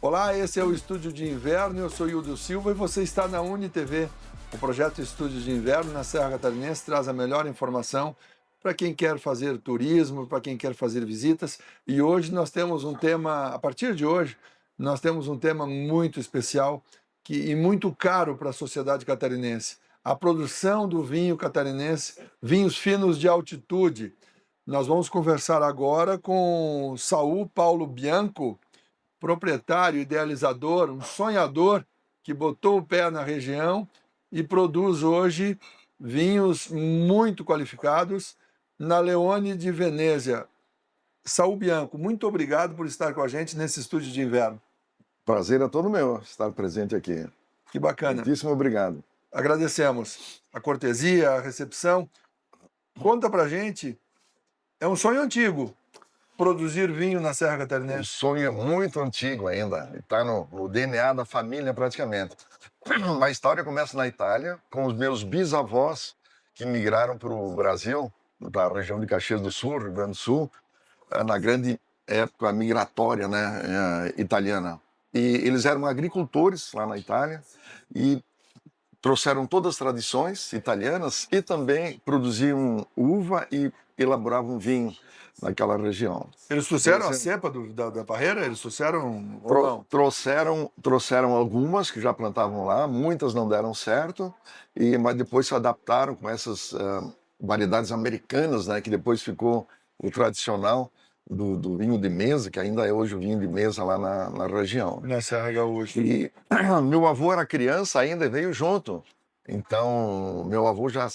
Olá, esse é o Estúdio de Inverno, eu sou Hildo Silva e você está na UniTV. O projeto Estúdio de Inverno na Serra Catarinense traz a melhor informação para quem quer fazer turismo, para quem quer fazer visitas. E hoje nós temos um tema, a partir de hoje, nós temos um tema muito especial e muito caro para a sociedade catarinense. A produção do vinho catarinense, vinhos finos de altitude. Nós vamos conversar agora com Saul Paulo Bianco, proprietário, idealizador, um sonhador que botou o pé na região e produz hoje vinhos muito qualificados na Leone de Venezia. Saul Bianco, muito obrigado por estar com a gente nesse estúdio de inverno. Prazer é todo meu estar presente aqui. Que bacana. Muitíssimo obrigado. Agradecemos a cortesia, a recepção. Conta pra gente, é um sonho antigo produzir vinho na Serra Um Catarinense. sonho muito antigo ainda, está no DNA da família praticamente. A história começa na Itália, com os meus bisavós que migraram para o Brasil, da região de Caxias do Sul, Rio Grande do Sul, na grande época migratória, né, italiana. E eles eram agricultores lá na Itália e trouxeram todas as tradições italianas e também produziam uva e elaboravam vinho naquela região. Eles trouxeram a cepa da parreira? Eles trouxeram ou não? Trouxeram algumas que já plantavam lá, muitas não deram certo, mas depois se adaptaram com essas variedades americanas, né, que depois ficou o tradicional do vinho de mesa, que ainda é hoje o vinho de mesa lá na região. Na Serra Gaúcha. E meu avô era criança ainda e veio junto. Então, meu avô já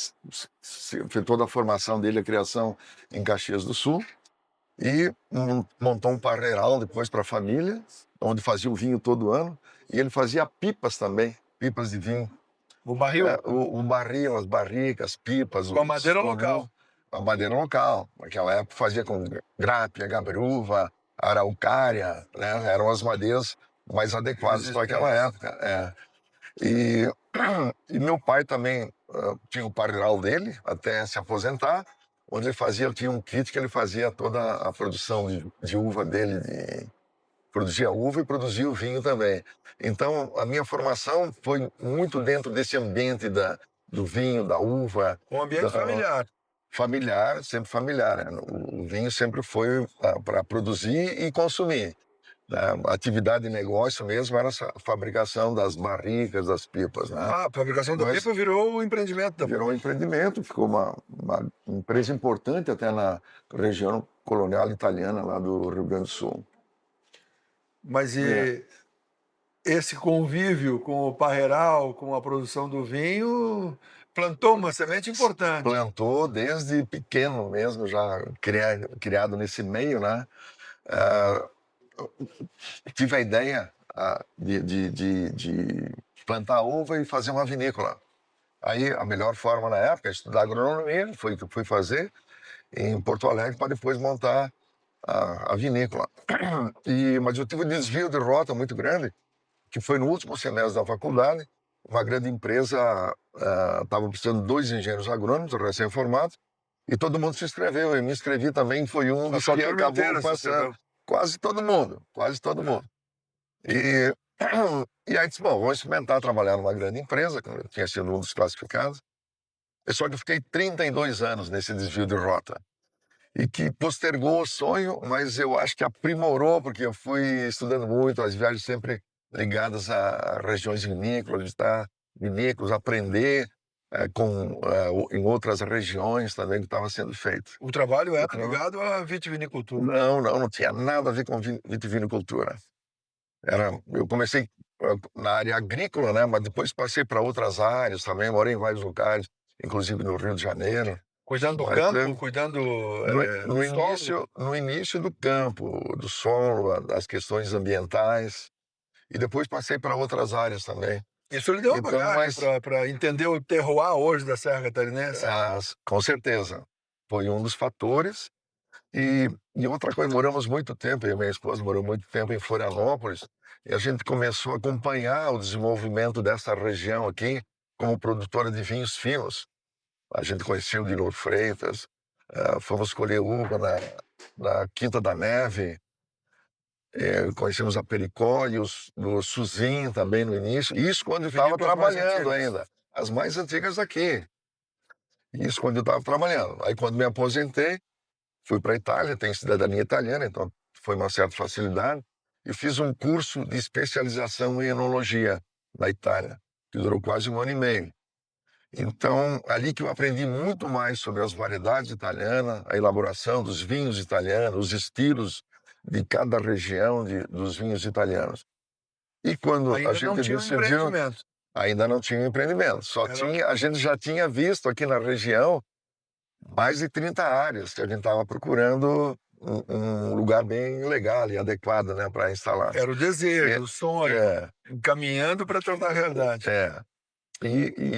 fez toda a formação dele, a criação em Caxias do Sul, e montou um parreiral depois para a família, onde fazia o vinho todo ano, e ele fazia pipas também, pipas de vinho. O barril? O barril, as barricas, pipas. Com a madeira local. A madeira local. Naquela época fazia com grápia, gaberuva, araucária, né? Eram as madeiras mais adequadas para aquela época. E meu pai também tinha o parreiral dele, até se aposentar, onde ele tinha um kit que ele fazia toda a produção de uva dele, produzia uva e produzia o vinho também. Então, a minha formação foi muito dentro desse ambiente do vinho, da uva. Um ambiente familiar. Familiar, sempre familiar. Né? O vinho sempre foi para produzir e consumir. A atividade de negócio mesmo era a fabricação das barricas, das pipas. Né? A fabricação da pipa virou o empreendimento. Virou um empreendimento, ficou uma empresa importante até na região colonial italiana lá do Rio Grande do Sul. Mas esse convívio com o parreiral, com a produção do vinho, plantou uma semente importante. Plantou desde pequeno mesmo, já criado nesse meio, né? Tive a ideia de plantar uva e fazer uma vinícola. Aí a melhor forma na época é estudar agronomia, foi o que eu fui fazer em Porto Alegre para depois montar a vinícola. Mas eu tive um desvio de rota muito grande, que foi no último semestre da faculdade. Uma grande empresa estava precisando de 2 engenheiros agrônomos recém-formados e todo mundo se inscreveu. Eu me inscrevi também, foi um dos que acabou passando. Quase todo mundo. E aí disse, bom, vou experimentar trabalhar numa grande empresa, que eu tinha sido um dos classificados. Só que eu fiquei 32 anos nesse desvio de rota. E que postergou o sonho, mas eu acho que aprimorou, porque eu fui estudando muito, as viagens sempre ligadas a regiões vinícolas, visitar vinícolas, aprender em outras regiões também que estava sendo feito. O trabalho era ligado à vitivinicultura? Não tinha nada a ver com vitivinicultura. Eu comecei na área agrícola, né? Mas depois passei para outras áreas também, morei em vários lugares, inclusive no Rio de Janeiro. Cuidando do campo, cuidando no início do campo, do solo, das questões ambientais, e depois passei para outras áreas também. Isso lhe deu uma bagagem para entender o terroir hoje da Serra Catarinense? Com certeza. Foi um dos fatores. E outra coisa, moramos muito tempo, eu e minha esposa moramos muito tempo em Florianópolis, e a gente começou a acompanhar o desenvolvimento dessa região aqui como produtora de vinhos finos. A gente conheceu o Dilor Freitas, fomos colher uva na Quinta da Neve, conhecemos a Pericó e o Suzin também no início. Isso quando eu Pediu estava para as mais trabalhando antigas. ainda. As mais antigas aqui. Isso quando eu estava trabalhando. Aí quando me aposentei, fui para a Itália, tenho cidadania italiana, então foi uma certa facilidade. E fiz um curso de especialização em enologia na Itália, que durou quase 1 ano e meio. Então, ali que eu aprendi muito mais sobre as variedades italianas, a elaboração dos vinhos italianos, os estilos de cada região dos vinhos italianos. E quando a Ainda não gente tinha um decidiu, empreendimento. ainda não tinha empreendimento, Era- a gente já tinha visto aqui na região mais de 30 áreas que a gente estava procurando um lugar bem legal e adequado, né, para instalar. Era o desejo, o sonho, É, encaminhando para tornar realidade.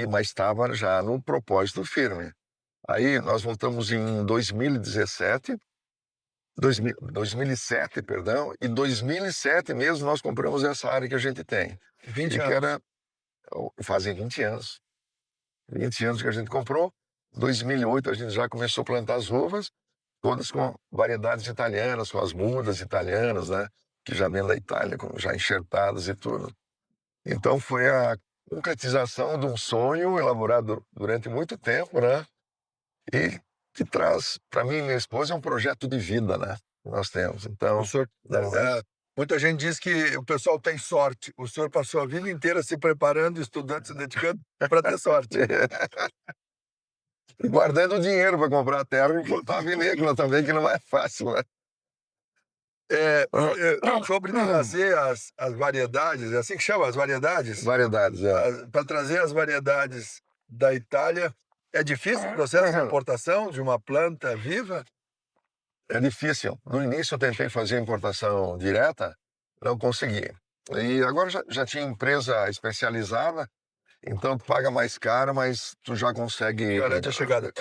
mas estava já no propósito firme. Aí nós voltamos em 2007, perdão, e 2007 mesmo nós compramos essa área que a gente tem. 20 E que anos. fazem 20 anos. 20 anos que a gente comprou. 2008 a gente já começou a plantar as uvas, todas com variedades italianas, com as mudas italianas, né? Que já vêm da Itália, já enxertadas e tudo. Então foi a concretização de um sonho elaborado durante muito tempo, né? E que traz, para mim e minha esposa, é um projeto de vida, né? Que nós temos. Então, O senhor, não é? muita gente diz que o pessoal tem sorte. O senhor passou a vida inteira se preparando, estudando, se dedicando para ter sorte. E guardando dinheiro para comprar a terra e plantar vinícola também, que não é fácil, né? Sobre trazer as variedades, é assim que chama, as variedades? Variedades, Para trazer as variedades da Itália, é difícil o processo de importação de uma planta viva? É difícil. No início eu tentei fazer importação direta, não consegui. E agora já tinha empresa especializada, então tu paga mais caro, mas tu já consegue... Garante a chegada.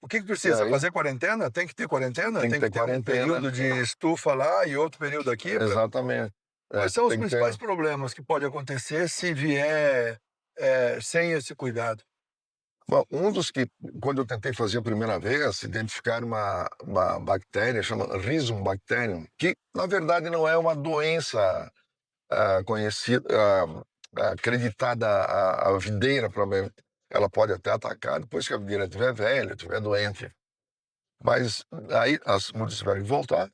O que precisa? aí- Fazer quarentena? Tem que ter quarentena? Tem que ter um quarentena. período de estufa lá e outro período aqui? Exatamente. Quais são os tem que ter- principais problemas que pode acontecer se vier sem esse cuidado? Bom, um dos que, quando eu tentei fazer a primeira vez, identificar uma bactéria, chama Rhizum bacterium, que na verdade não é uma doença conhecida, acreditada à videira, provavelmente. Ela pode até atacar depois que a videira estiver velha, estiver doente. Mas aí as mudas tiveram que voltar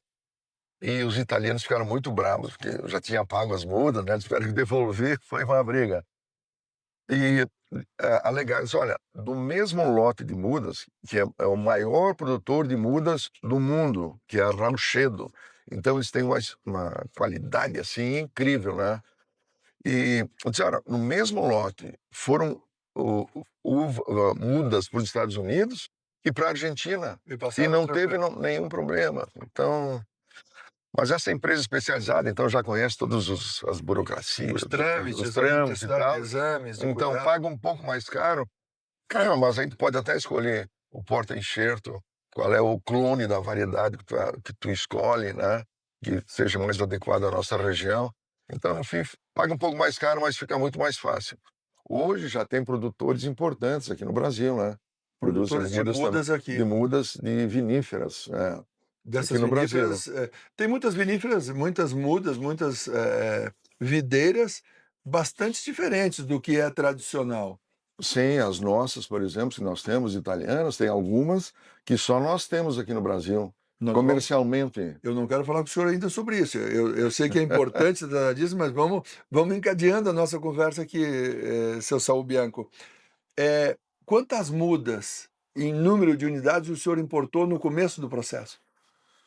e os italianos ficaram muito bravos, porque eu já tinha pago as mudas, né? Eles tiveram que devolver, foi uma briga. E alegaram, olha, do mesmo lote de mudas, que é o maior produtor de mudas do mundo, que é a Ranchedo. Então eles têm uma qualidade assim incrível, né? E eu disse, olha, no mesmo lote foram mudas para os Estados Unidos e para a Argentina. Me E passaram não outra teve coisa. nenhum problema. Então, mas essa empresa especializada, então, já conhece todas as burocracias, Os trâmites, os a trâmites e necessidade tal. de exames, de Então, cuidado. paga um pouco mais caro, mas aí tu pode até escolher o porta-enxerto, qual é o clone da variedade que tu escolhe, né? Que seja mais adequado à nossa região. Então, enfim, paga um pouco mais caro, mas fica muito mais fácil. Hoje já tem produtores importantes aqui no Brasil, né? Produtores de mudas aqui. de mudas de viníferas, Dessas aqui no Brasil. viníferas, tem muitas viníferas, muitas mudas, muitas videiras bastante diferentes do que é tradicional. Sim, as nossas, por exemplo, que nós temos italianas, tem algumas que só nós temos aqui no Brasil, Nós comercialmente. Eu não quero falar com o senhor ainda sobre isso. Eu sei que é importante tratar disso, mas vamos encadeando a nossa conversa aqui, seu Saul Bianco. Quantas mudas em número de unidades o senhor importou no começo do processo?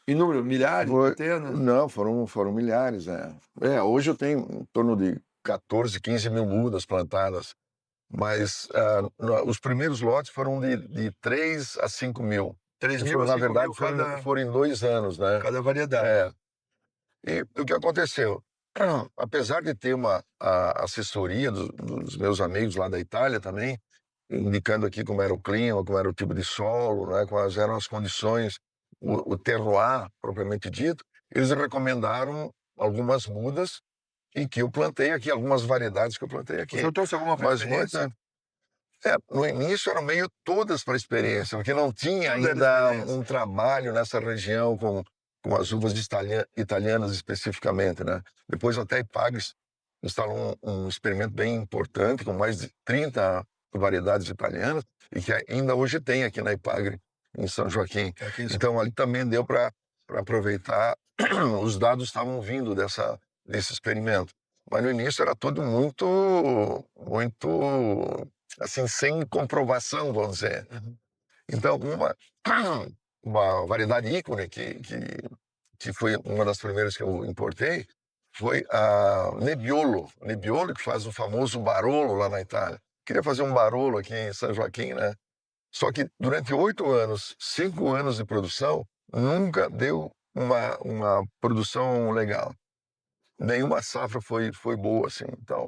Em número, milhares, centenas? Não, foram milhares, né? Hoje eu tenho em torno de 14, 15 mil mudas plantadas, mas os primeiros lotes foram de 3 a 5 mil. 3 Que mil a na 5 verdade, mil cada, foram em 2 anos, né? cada variedade. E o que aconteceu? Apesar de ter a assessoria dos meus amigos lá da Itália também, indicando aqui como era o clima, como era o tipo de solo, né, quais eram as condições, o terroir, propriamente dito, eles recomendaram algumas mudas em que eu plantei aqui, algumas variedades que eu plantei O aqui. senhor trouxe alguma Mas preferência? no início eram meio todas para experiência, porque não tinha Tudo era ainda experiência. um trabalho nessa região com com as uvas italianas especificamente, né? Depois até a Ipagre instalou um experimento bem importante com mais de 30 variedades italianas e que ainda hoje tem aqui na Ipagre, em São Joaquim. Então ali também deu para aproveitar, os dados estavam vindo desse experimento. Mas no início era tudo muito, assim, sem comprovação, vamos dizer. Então, uma variedade ícone que foi uma das primeiras que eu importei foi a Nebbiolo. Nebbiolo, que faz o famoso Barolo lá na Itália. Queria fazer um Barolo aqui em São Joaquim, né? Só que durante 8 anos, 5 anos de produção, nunca deu uma produção legal. Nenhuma safra foi boa, assim, então.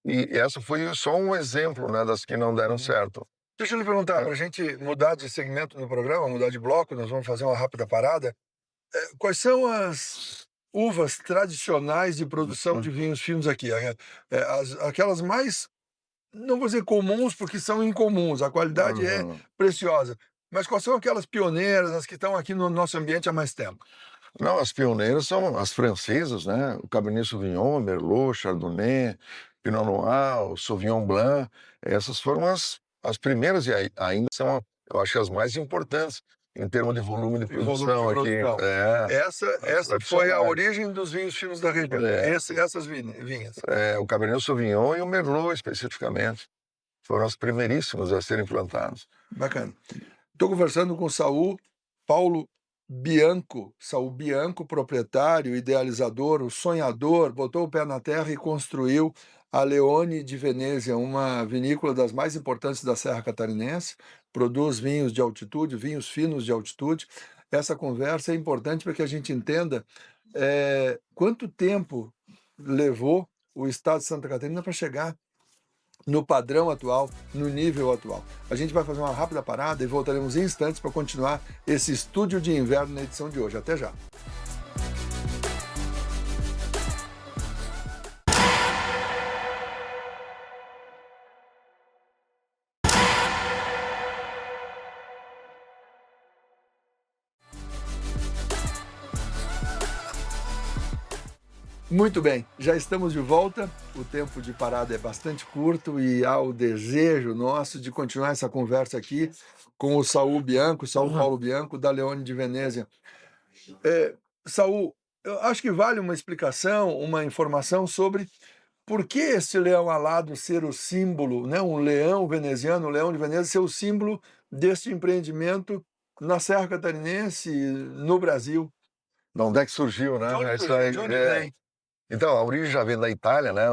E essa foi só um exemplo, né, das que não deram certo. Deixa eu lhe perguntar, para a gente mudar de segmento no programa, mudar de bloco, nós vamos fazer uma rápida parada. Quais são as uvas tradicionais de produção de vinhos finos aqui? Aquelas mais, não vou dizer comuns, porque são incomuns, a qualidade é preciosa. Mas quais são aquelas pioneiras, as que estão aqui no nosso ambiente há mais tempo? Não, as pioneiras são as francesas, né? O Cabernet Sauvignon, Merlot, Chardonnay, Pinot Noir, o Sauvignon Blanc. Essas foram as primeiras e ainda são, eu acho, as mais importantes em termos de volume de produção aqui. Essa foi a origem dos vinhos finos da região, essas vinhas. O Cabernet Sauvignon e o Merlot, especificamente, foram as primeiríssimas a serem plantadas. Bacana. Estou conversando com o Saul Paulo Bianco, Saul Bianco, proprietário, idealizador, o sonhador, botou o pé na terra e construiu a Leone di Venezia, uma vinícola das mais importantes da Serra Catarinense, produz vinhos de altitude, vinhos finos de altitude. Essa conversa é importante para que a gente entenda quanto tempo levou o estado de Santa Catarina para chegar no padrão atual, no nível atual. A gente vai fazer uma rápida parada e voltaremos em instantes para continuar esse estúdio de inverno na edição de hoje. Até já! Muito bem, já estamos de volta. O tempo de parada é bastante curto e há o desejo nosso de continuar essa conversa aqui com o Saul Bianco, Saul Paulo Bianco, da Leone di Venezia. Saul, eu acho que vale uma explicação, uma informação sobre por que esse leão alado ser o símbolo, né, um leão veneziano, o leão de Veneza, ser o símbolo deste empreendimento na Serra Catarinense, no Brasil. De onde é que surgiu, né? De onde vem? Então, a origem já vem da Itália, né?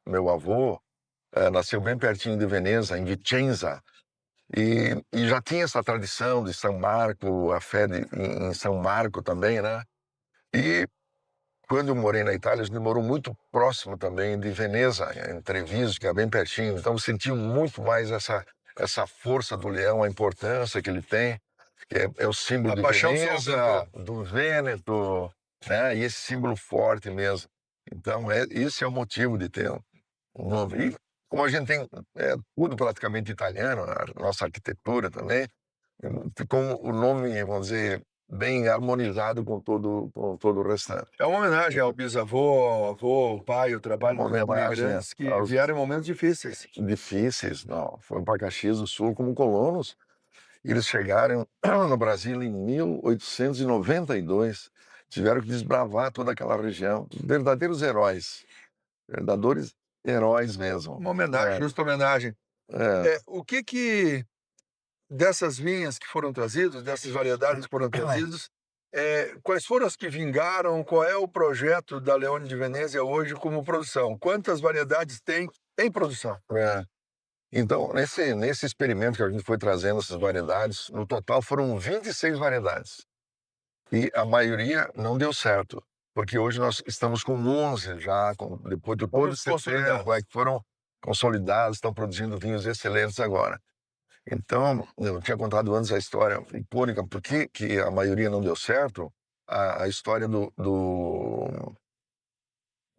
Meu avô nasceu bem pertinho de Veneza, em Vicenza, e já tinha essa tradição de São Marco, a fé em São Marco também, né? E quando eu morei na Itália, a gente morou muito próximo também de Veneza, em Treviso, que é bem pertinho, então eu senti muito mais essa força do leão, a importância que ele tem, que é o símbolo de Veneza, do Vêneto, né? E esse símbolo forte mesmo. Então, esse é o motivo de ter um nome. E como a gente tem tudo praticamente italiano, a nossa arquitetura também, ficou o nome, vamos dizer, bem harmonizado com todo o restante. É uma homenagem ao bisavô, ao avô, ao pai, o trabalho dos imigrantes que vieram em momentos difíceis. Difíceis, não. Foram para Caxias do Sul como colonos. E eles chegaram no Brasil em 1892. Tiveram que desbravar toda aquela região. Verdadeiros heróis. Verdadeiros heróis mesmo. Uma homenagem, justa homenagem. O que dessas vinhas que foram trazidas, dessas variedades que foram trazidas, quais foram as que vingaram? Qual é o projeto da Leone di Venezia hoje como produção? Quantas variedades tem em produção? Então, nesse experimento que a gente foi trazendo essas variedades, no total foram 26 variedades. E a maioria não deu certo, porque hoje nós estamos com 11 já, depois de todo esse tempo, que foram consolidados, estão produzindo vinhos excelentes agora. Então, eu tinha contado antes a história icônica, por que a maioria não deu certo, a história do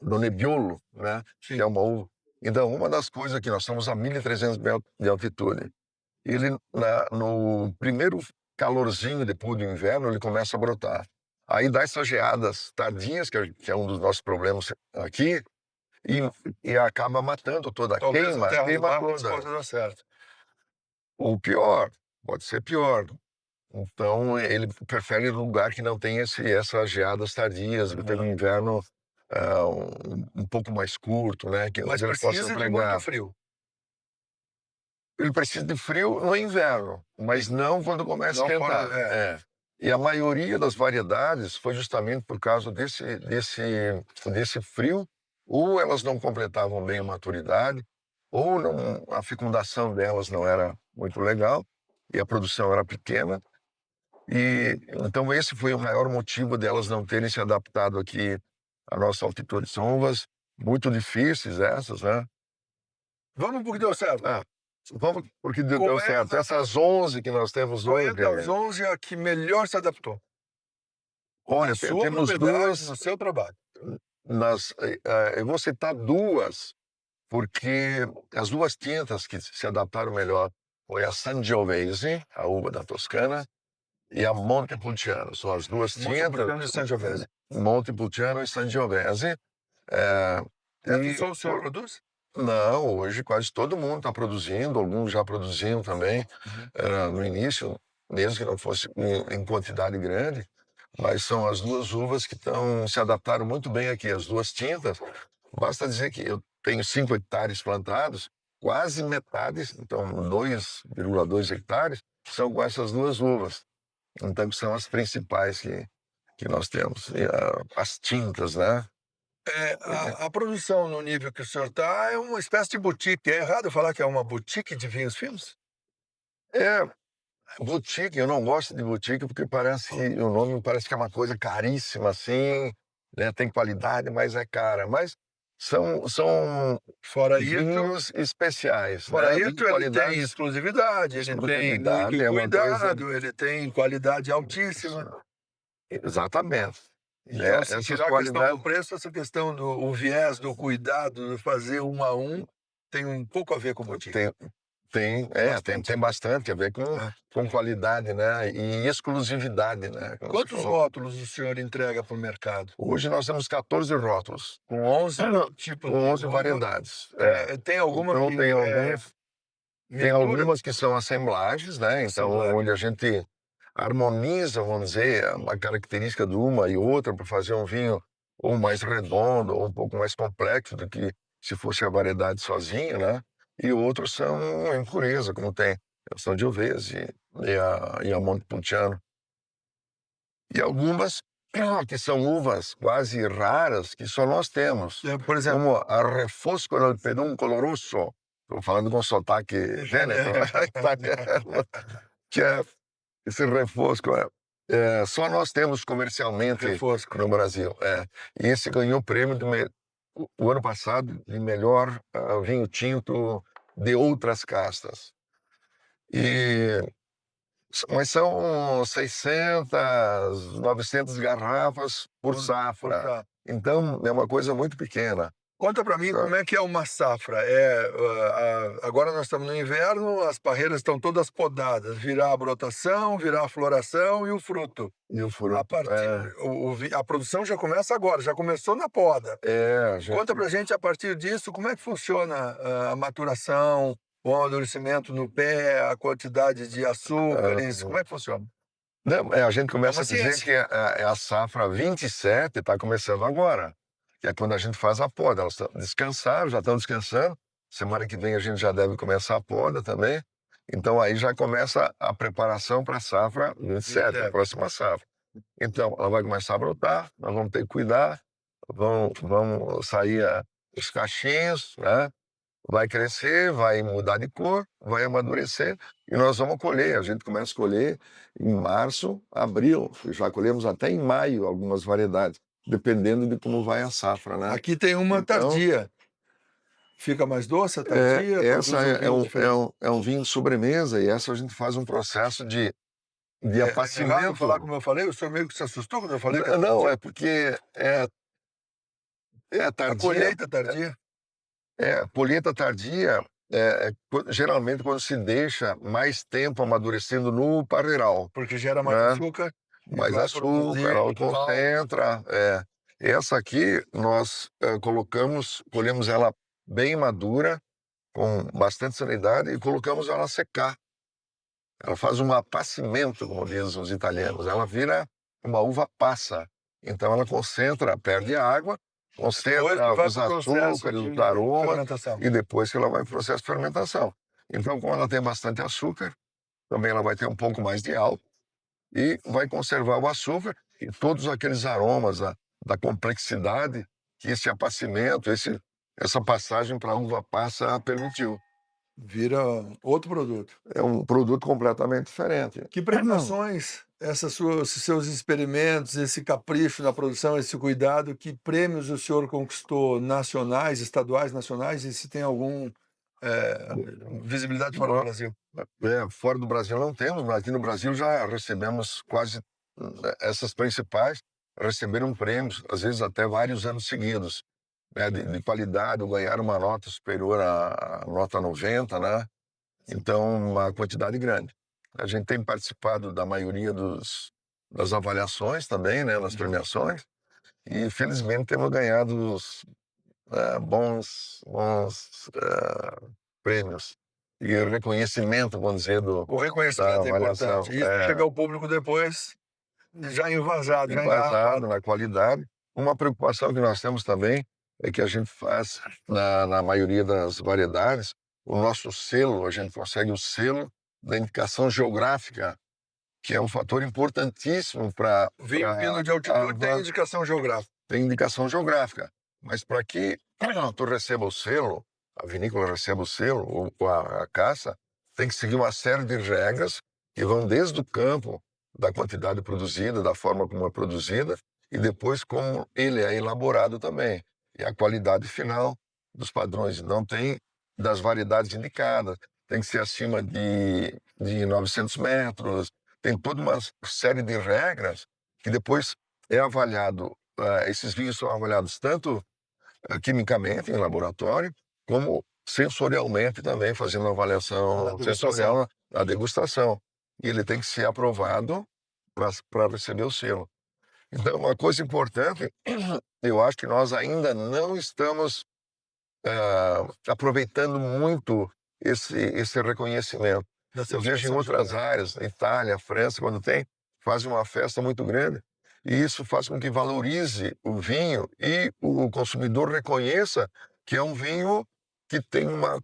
Nebbiolo, né? Sim. Que é uma uva. Então, uma das coisas que nós estamos a 1.300 metros de altitude, ele no primeiro calorzinho depois do inverno, ele começa a brotar. Aí dá essas geadas tardias, que é um dos nossos problemas aqui, e acaba matando toda, Talvez a terra do queima Marcos toda. possa dar certo. Ou pior, pode ser pior. Então ele prefere lugar que não tem essas geadas tardias, que tem um inverno um pouco mais curto, né? Que Mas onde ele possa precisa de muito pregar. frio. Ele precisa de frio no inverno, mas não quando começa a Não fora, esquentar. É. E a maioria das variedades foi justamente por causa desse frio, ou elas não completavam bem a maturidade, ou a fecundação delas não era muito legal, e a produção era pequena. E então esse foi o maior motivo delas não terem se adaptado aqui à nossa altitude. São uvas muito difíceis essas, né? Vamos porque deu certo. Vamos porque Qual deu é certo. Essas 11 que nós temos Qual é hoje, das 11 a que melhor se adaptou? olha, Na sua temos propriedade, no duas, seu trabalho. eu vou citar duas, porque as duas tintas que se adaptaram melhor foi a Sangiovese, a uva da Toscana, e a Montepulciano. São as duas Montepulciano tintas, e Sangiovese. Montepulciano e Sangiovese. É, Essa e, só o senhor produz? não, hoje quase todo mundo está produzindo, alguns já produziam também, no início, mesmo que não fosse em quantidade grande, mas são as duas uvas que se adaptaram muito bem aqui, as duas tintas. Basta dizer que eu tenho 5 hectares plantados, quase metade, então 2,2 hectares, são com essas duas uvas. Então, que são as principais que nós temos. E, as tintas, né? A produção no nível que o senhor está é uma espécie de boutique. É errado eu falar que é uma boutique de vinhos finos? É, boutique, eu não gosto de boutique porque parece que o nome parece que é uma coisa caríssima, assim, né? Tem qualidade, mas é cara. Mas são Fora isso, vinhos especiais, fora né? Vinho isso, de ele qualidade, tem exclusividade, ele tem muito exclusividade, é uma coisa. cuidado, ele tem qualidade altíssima. Exatamente. Então, se Essas tirar a questão do qualidades preço, essa questão do o viés do cuidado, de fazer um a um, tem um pouco a ver com boutique. tem bastante a ver É. com qualidade, né? E exclusividade, né? Como você Quantos falou. rótulos o senhor entrega para o mercado? Hoje nós temos 14 rótulos, Com 11 tipos com de 11 uva. variedades. Tem alguma Então que tem mistura? algumas que são assemblagens, né? Então, Assemblagem. onde a gente harmoniza, vamos dizer, uma característica de uma e outra para fazer um vinho ou mais redondo ou um pouco mais complexo do que se fosse a variedade sozinha, né? E outros são impureza, como tem a Sangiovese e a Montepulciano. E algumas que são uvas quase raras que só nós temos, Por exemplo, como a Refosco del Peduncolo Rosso, estou falando com sotaque gênero, italiano, que é esse refosco. Só nós temos comercialmente Refosco. no Brasil. E esse ganhou o prêmio o ano passado de melhor vinho tinto de outras castas. Mas são 600, 900 garrafas por safra. Então, é uma coisa muito pequena. Conta para mim como é que é uma safra. Agora nós estamos no inverno, as parreiras estão todas podadas. Virá a brotação, virá a floração e o fruto. E o fruto, A produção já começa agora, já começou na poda. Conta pra gente, a partir disso, como é que funciona a maturação, o amadurecimento no pé, a quantidade de açúcares, como é que funciona? Não, a gente começa uma a dizer ciência. que a safra 27 está começando agora, que é quando a gente faz a poda. Elas descansaram, já estão descansando. Semana que vem a gente já deve começar a poda também. Então aí já começa a preparação para a safra 27, a próxima safra. Então ela vai começar a brotar, nós vamos ter que cuidar, vão sair os cachinhos, né? Vai crescer, vai mudar de cor, vai amadurecer e nós vamos colher. A gente começa a colher em março, abril. Já colhemos até em maio algumas variedades, dependendo de como vai a safra, né? Aqui tem uma tardia. Fica mais doce a tardia? Essa é um vinho sobremesa e essa a gente faz um processo de apacimento. Falar como eu falei, o senhor meio que se assustou quando eu falei que Não, é porque tardia. A colheita tardia? Colheita tardia geralmente quando se deixa mais tempo amadurecendo no parreiral. Porque gera mais né? açúcar. mais vai açúcar, produzir ela sal. concentra. Essa aqui nós colhemos ela bem madura, com bastante sanidade, e colocamos ela a secar. Ela faz um apacimento, como dizem os italianos. Ela vira uma uva passa. Então ela concentra, perde a água, Depois concentra vai os pro processo açúcares, de os aromas, fermentação. e depois que ela vai para o processo de fermentação. Então, como ela tem bastante açúcar, também ela vai ter um pouco mais de álcool e vai conservar o açúcar e todos aqueles aromas da complexidade que esse apacimento, essa passagem para a uva passa permitiu. Vira outro produto. É um produto completamente diferente. Que premiações, esses seus experimentos, esse capricho na produção, esse cuidado, que prêmios o senhor conquistou nacionais, estaduais, nacionais, e se tem algum visibilidade fora do Brasil? Fora do Brasil não temos, mas aqui no Brasil já recebemos quase essas principais, receberam prêmios, às vezes até vários anos seguidos, né, de qualidade, ou ganharam uma nota superior à nota 90, né? Então, uma quantidade grande. A gente tem participado da maioria das avaliações também, né, das premiações, e felizmente temos ganhado bons prêmios e o reconhecimento, vamos dizer, O reconhecimento é avaliação. importante. E chegar ao público depois, já envasado, já Embasado engarrafado. na qualidade. Uma preocupação que nós temos também é que a gente faz, na maioria das variedades, o nosso selo, a gente consegue o selo da indicação geográfica, que é um fator importantíssimo para... Vinho vindo de altitude tem indicação geográfica. Tem indicação geográfica, mas para que tu receba o selo, a vinícola receba o selo, ou a caça, tem que seguir uma série de regras que vão desde o campo, da quantidade produzida, da forma como é produzida, e depois como ele é elaborado também, e a qualidade final dos padrões. Então tem das variedades indicadas, tem que ser acima de 900 metros, tem toda uma série de regras que depois é avaliado, esses vinhos são avaliados tanto quimicamente em laboratório, como sensorialmente também, fazendo uma avaliação sensorial na degustação. E ele tem que ser aprovado para receber o selo. Então, uma coisa importante, eu acho que nós ainda não estamos aproveitando muito esse reconhecimento. Eu vejo em outras áreas, Itália, França, quando tem, fazem uma festa muito grande, e isso faz com que valorize o vinho e o consumidor reconheça que é um vinho que tem uma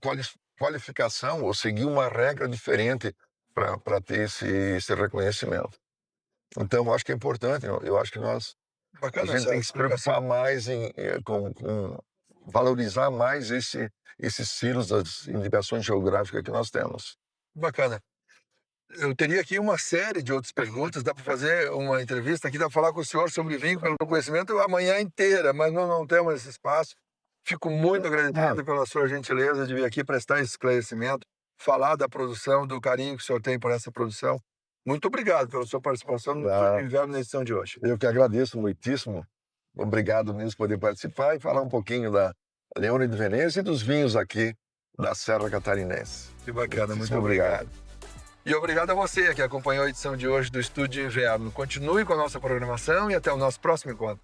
qualificação ou seguir uma regra diferente para ter esse reconhecimento. Então, eu acho que é importante, eu acho que a gente tem que se preocupar mais com valorizar mais esses selos das indicações geográficas que nós temos. Bacana. Eu teria aqui uma série de outras perguntas, dá para fazer uma entrevista aqui, dá para falar com o senhor sobre vinho, pelo conhecimento, a manhã inteira, mas nós não temos esse espaço. Fico muito agradecido pela sua gentileza de vir aqui prestar esse esclarecimento, falar da produção, do carinho que o senhor tem por essa produção. Muito obrigado pela sua participação no Inverno na edição de hoje. Eu que agradeço muitíssimo. Obrigado mesmo por poder participar e falar um pouquinho da Leone de Veneza e dos vinhos aqui da Serra Catarinense. Que bacana, muito obrigado. E obrigado a você que acompanhou a edição de hoje do Estúdio de Inverno. Continue com a nossa programação e até o nosso próximo encontro.